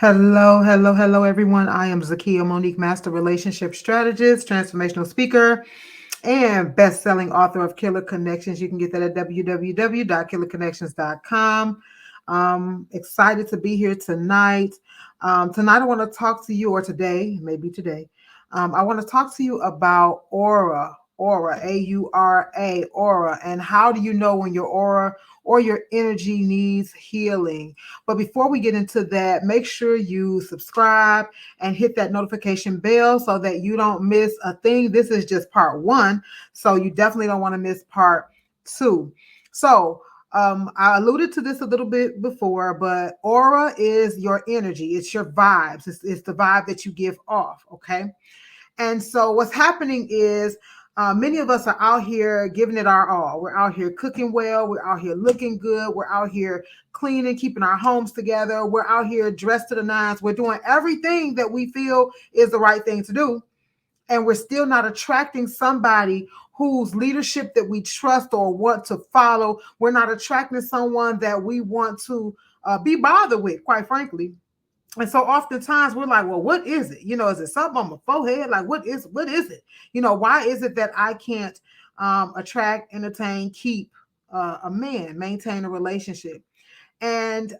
Hello, everyone. I am Zakiya Monique, Master Relationship Strategist, Transformational Speaker, and best-selling author of Killer Connections. You can get that at www.killerconnections.com. Excited to be here tonight. Tonight, I want to talk to you, or today, maybe today, I want to talk to you about aura, A-U-R-A, aura, and how do you know when your aura or your energy needs healing? But before we get into that, make sure you subscribe and hit that notification bell so that you don't miss a thing. This is just part one, so you definitely don't want to miss part two. So, I alluded to this a little bit before, but aura is your energy, it's your vibes, it's the vibe that you give off, okay? And so what's happening is many of us are out here giving it our all. We're out here cooking well. We're out here looking good. We're out here cleaning, keeping our homes together. We're out here dressed to the nines. We're doing everything that we feel is the right thing to do. And we're still not attracting somebody whose leadership that we trust or want to follow. We're not attracting someone that we want to be bothered with, quite frankly. And so oftentimes we're like, well, what is it? Is it something on my forehead? Like, what is it? Why is it that I can't attract, entertain, keep a man, maintain a relationship? And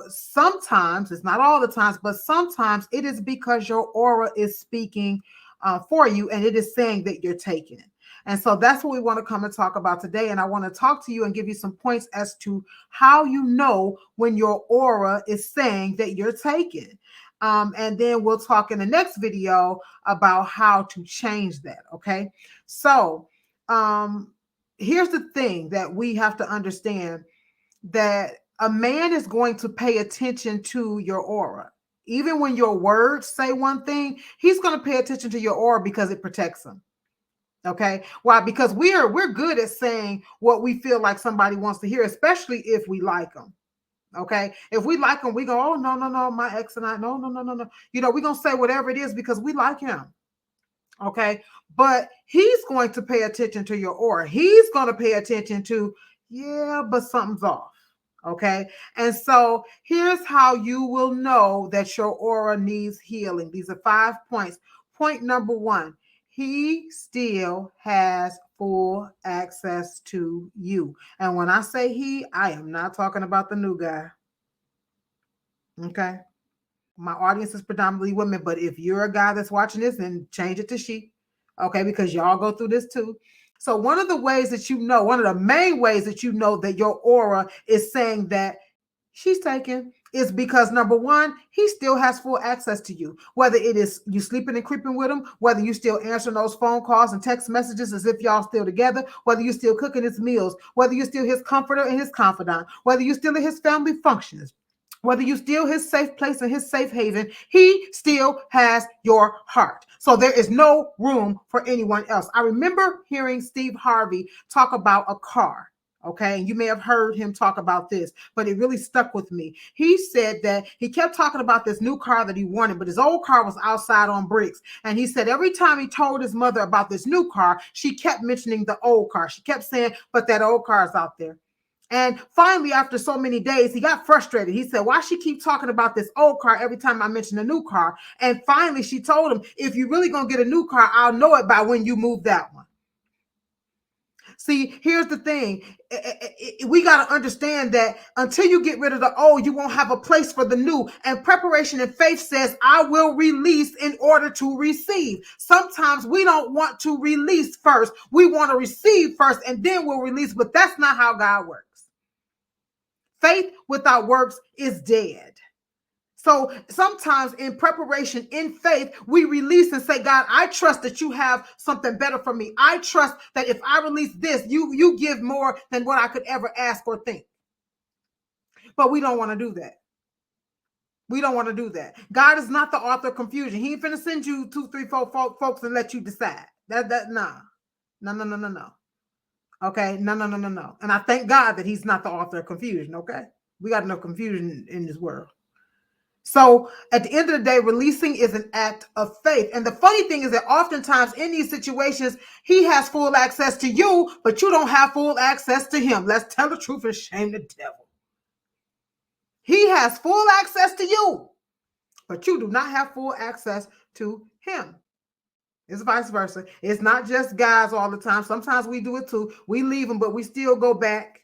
sometimes, it's not all the times, but sometimes it is because your aura is speaking for you, and it is saying that you're taking it. And so that's what we want to come and talk about today. And I want to talk to you and give you some points as to how you know when your aura is saying that you're taken. And then we'll talk in the next video about how to change that. Okay. So here's the thing that we have to understand, that a man is going to pay attention to your aura. Even when your words say one thing, he's going to pay attention to your aura because it protects him. Okay. Why? Because we're good at saying what we feel like somebody wants to hear, especially if we like them. Okay. If we like them, we go, oh, no, my ex and I, no. We're going to say whatever it is because we like him. Okay. But he's going to pay attention to your aura. He's going to pay attention to, yeah, but something's off. Okay. And so here's how you will know that your aura needs healing. These are 5 points. Point number 1, he still has full access to you. And when I say he, I am not talking about the new guy. Okay. My audience is predominantly women, but if you're a guy that's watching this, then change it to she. Okay. Because y'all go through this too. So one of the ways that one of the main ways that you know that your aura is saying that she's taken is because, number 1, he still has full access to you. Whether it is you sleeping and creeping with him, whether you still answering those phone calls and text messages as if y'all still together, whether you still cooking his meals, whether you still his comforter and his confidant, whether you still in his family functions, whether you still his safe place and his safe haven, he still has your heart. So there is no room for anyone else. I remember hearing Steve Harvey talk about a car. Okay. And you may have heard him talk about this, but it really stuck with me. He said that he kept talking about this new car that he wanted, but his old car was outside on bricks. And he said every time he told his mother about this new car, she kept mentioning the old car. She kept saying, but that old car is out there. And finally, after so many days, he got frustrated. He said, why she keep talking about this old car every time I mention a new car? And finally, she told him, if you're really going to get a new car, I'll know it by when you move that one. See, here's the thing. We got to understand that until you get rid of the old, you won't have a place for the new. And preparation and faith says, I will release in order to receive. Sometimes we don't want to release first. We want to receive first, and then we'll release. But that's not how God works. Faith without works is dead. So sometimes in preparation, in faith, we release and say, God, I trust that you have something better for me. I trust that if I release this, you give more than what I could ever ask or think. But we don't want to do that. We don't want to do that. God is not the author of confusion. He ain't finna send you 2, 3, 4 folks and let you decide. No. Okay, no. And I thank God that he's not the author of confusion, okay? We got enough confusion in this world. So at the end of the day, releasing is an act of faith. And the funny thing is that oftentimes in these situations, he has full access to you, but you don't have full access to him. Let's tell the truth and shame the devil. He has full access to you, but you do not have full access to him. It's vice versa. It's not just guys all the time. Sometimes we do it too. We leave them, but we still go back.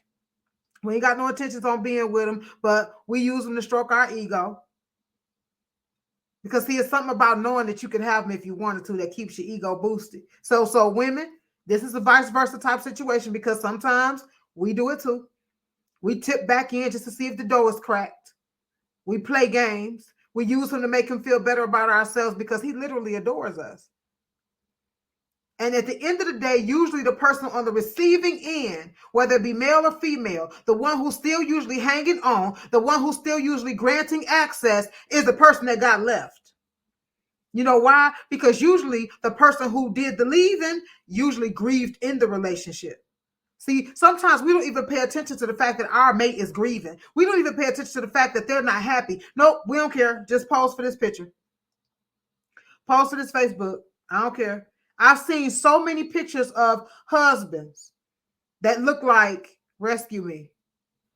We ain't got no intentions on being with them, but we use them to stroke our ego. Because see, it's something about knowing that you can have them if you wanted to that keeps your ego boosted. So women, this is a vice versa type situation because sometimes we do it too. We tip back in just to see if the door is cracked. We play games. We use him to make him feel better about ourselves because he literally adores us. And at the end of the day, usually the person on the receiving end, whether it be male or female, the one who's still usually hanging on, the one who's still usually granting access is the person that got left. You know why? Because usually the person who did the leaving usually grieved in the relationship. See, sometimes we don't even pay attention to the fact that our mate is grieving. We don't even pay attention to the fact that they're not happy. Nope, we don't care. Just pause for this picture. Pause for this Facebook. I don't care. I've seen so many pictures of husbands that look like rescue me.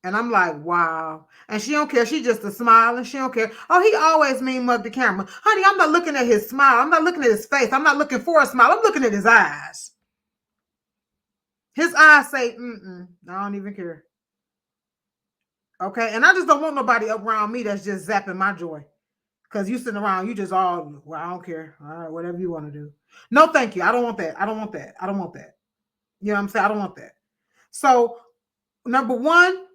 And I'm like, wow. And she don't care. She just a smile and she don't care. Oh, he always mean mug the camera. Honey, I'm not looking at his smile. I'm not looking at his face. I'm not looking for a smile. I'm looking at his eyes. His eyes say, I don't even care. Okay. And I just don't want nobody around me that's just zapping my joy. Because you sitting around, you just all, well, I don't care. All right, whatever you want to do. No, thank you. I don't want that. I don't want that. I don't want that. You know what I'm saying? I don't want that. So, number one,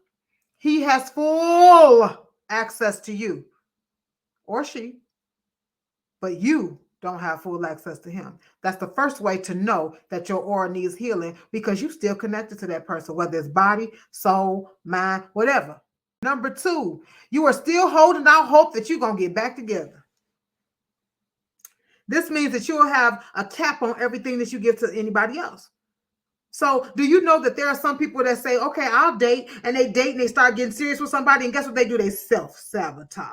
he has full access to you or she, but you don't have full access to him. That's the first way to know that your aura needs healing because you're still connected to that person, whether it's body, soul, mind, whatever. Number two, you are still holding out hope that you're going to get back together. This means that you'll have a cap on everything that you give to anybody else. So do you know that there are some people that say, okay, I'll date, and they date and they start getting serious with somebody, and guess what they do? They self-sabotage.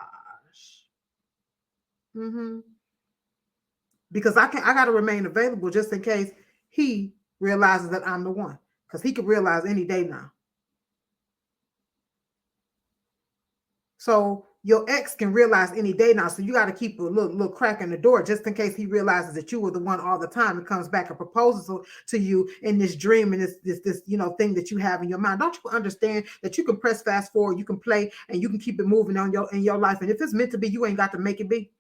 Because I got to remain available just in case he realizes that I'm the one, because he could realize any day now. So your ex can realize any day now. So you got to keep a little crack in the door just in case he realizes that you were the one all the time and comes back and proposes to you in this dream and this thing that you have in your mind. Don't you understand that you can press fast forward, you can play, and you can keep it moving on in your life. And if it's meant to be, you ain't got to make it be.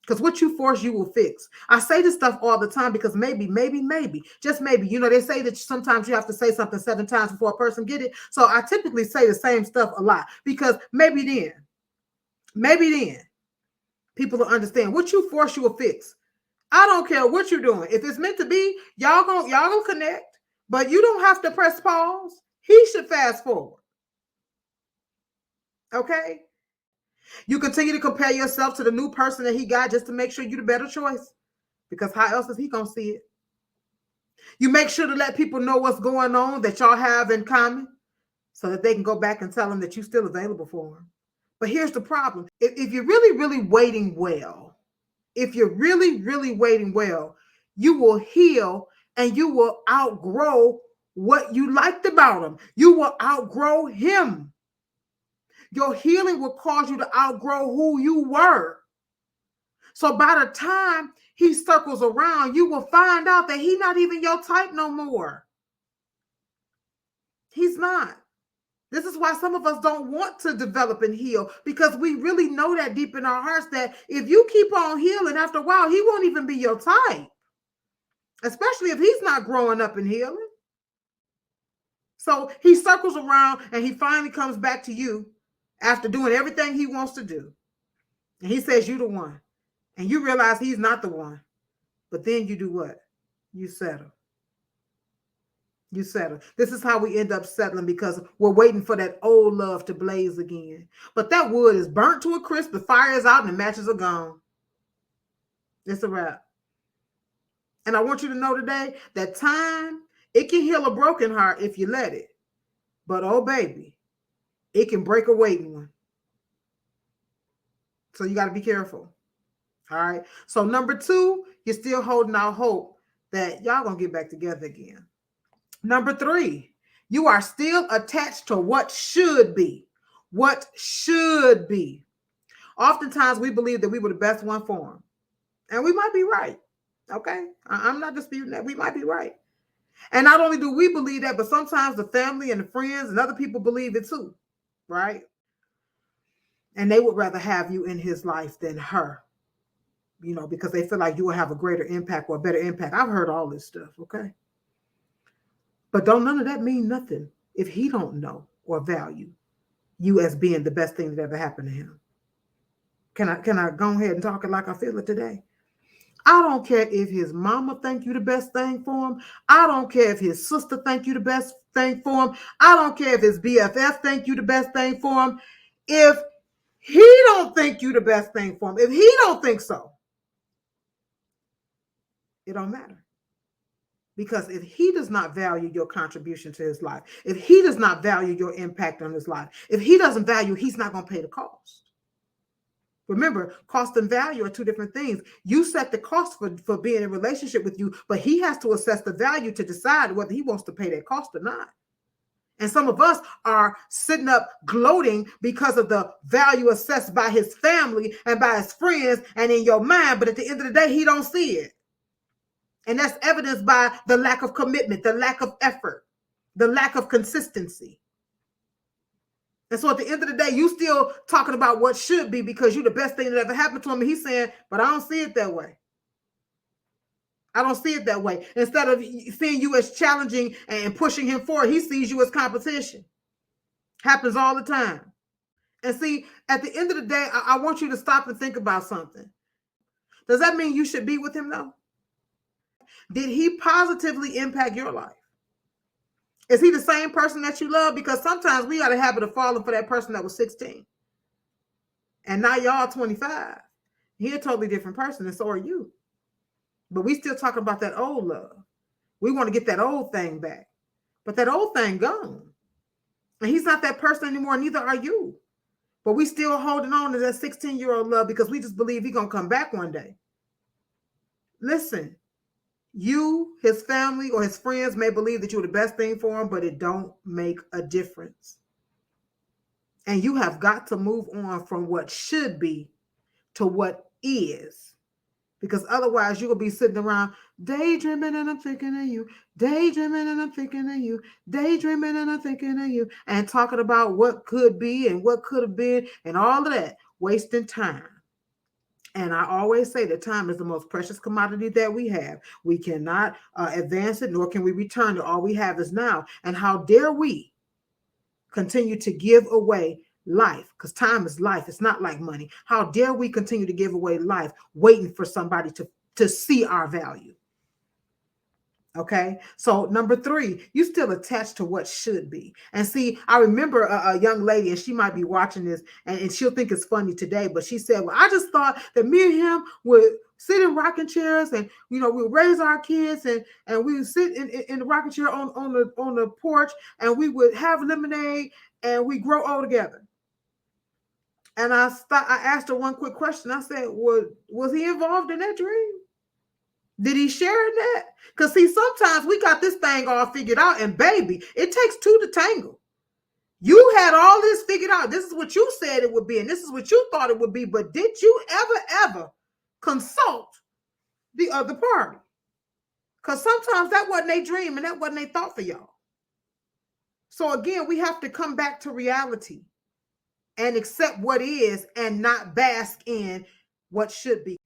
Because what you force, you will fix. I say this stuff all the time because maybe, just maybe, they say that sometimes you have to say something 7 times before a person get it. So I typically say the same stuff a lot because maybe then people will understand what you force, you will fix. I don't care what you're doing. If it's meant to be, y'all gonna connect, but you don't have to press pause. He should fast forward. Okay? You continue to compare yourself to the new person that he got just to make sure you're the better choice. Because how else is he going to see it? You make sure to let people know what's going on that y'all have in common so that they can go back and tell them that you're still available for them. But here's the problem. If you're really waiting well, you will heal and you will outgrow what you liked about him. You will outgrow him. Your healing will cause you to outgrow who you were. So by the time he circles around, you will find out that he's not even your type no more. He's not. This is why some of us don't want to develop and heal, because we really know that deep in our hearts that if you keep on healing, after a while, he won't even be your type, especially if he's not growing up and healing. So he circles around and he finally comes back to you after doing everything he wants to do. And he says, you're the one. And you realize he's not the one. But then you do what? You settle. You settle. This is how we end up settling, because we're waiting for that old love to blaze again. But that wood is burnt to a crisp, the fire is out, and the matches are gone. It's a wrap. And I want you to know today that time, it can heal a broken heart if you let it. But oh, baby, it can break a waiting one. So you got to be careful. All right. So number 2, you're still holding out hope that y'all going to get back together again. Number 3, you are still attached to what should be. What should be. Oftentimes we believe that we were the best one for him. And we might be right. Okay. I'm not disputing that. We might be right. And not only do we believe that, but sometimes the family and the friends and other people believe it too. Right. And they would rather have you in his life than her, because they feel like you will have a greater impact or a better impact. I've heard all this stuff. Okay. But don't none of that mean nothing if he don't know or value you as being the best thing that ever happened to him. Can I go ahead and talk it like I feel it today? I don't care if his mama think you the best thing for him. I don't care if his sister think you the best thing for him. I don't care if his BFF think you the best thing for him. If he don't think you the best thing for him, if he don't think so, it don't matter. Because if he does not value your contribution to his life, if he does not value your impact on his life, if he doesn't value, he's not going to pay the cost. Remember, cost and value are two different things. You set the cost for being in a relationship with you, but he has to assess the value to decide whether he wants to pay that cost or not. And some of us are sitting up gloating because of the value assessed by his family and by his friends and in your mind, but at the end of the day, he don't see it. And that's evidenced by the lack of commitment, the lack of effort, the lack of consistency. And so at the end of the day, you still talking about what should be because you're the best thing that ever happened to him. And he's saying, but I don't see it that way. I don't see it that way. Instead of seeing you as challenging and pushing him forward, he sees you as competition. Happens all the time. And see, at the end of the day, I want you to stop and think about something. Does that mean you should be with him though? Did he positively impact your life? Is he the same person that you love? Because sometimes we got a habit of falling for that person that was 16. And now y'all 25. He's a totally different person, and so are you. But we still talking about that old love. We want to get that old thing back. But that old thing gone. And he's not that person anymore, neither are you. But we still holding on to that 16-year-old love because we just believe he's going to come back one day. Listen. You, his family, or his friends may believe that you're the best thing for him, but it don't make a difference. And you have got to move on from what should be to what is. Because otherwise you're going to be sitting around daydreaming and I'm thinking of you, daydreaming and I'm thinking of you, daydreaming and I'm thinking of you, and talking about what could be and what could have been and all of that, wasting time. And I always say that time is the most precious commodity that we have. We cannot advance it, nor can we return it. All we have is now. And how dare we continue to give away life? Because time is life. It's not like money. How dare we continue to give away life, waiting for somebody to see our value? Okay. So number 3, you still attached to what should be. And see, I remember a young lady, and she might be watching this and she'll think it's funny today, but she said, well, I just thought that me and him would sit in rocking chairs and, we would raise our kids and we would sit in the rocking chair on the porch and we would have lemonade and we grow old together. And I asked her one quick question. I said, was he involved in that dream? Did he share in that? Because see, sometimes we got this thing all figured out, and baby, it takes 2 to tangle. You had all this figured out. This is what you said it would be, and this is what you thought it would be. But did you ever consult the other party? Because sometimes that wasn't a dream and that wasn't a thought for y'all. So again, we have to come back to reality and accept what is and not bask in what should be.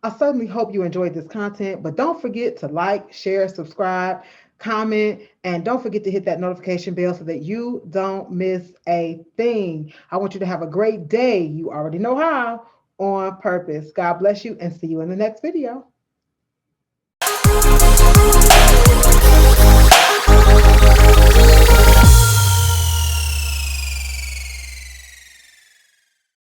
I certainly hope you enjoyed this content, but don't forget to like, share, subscribe, comment, and don't forget to hit that notification bell so that you don't miss a thing. I want you to have a great day. You already know how, on purpose. God bless you and see you in the next video.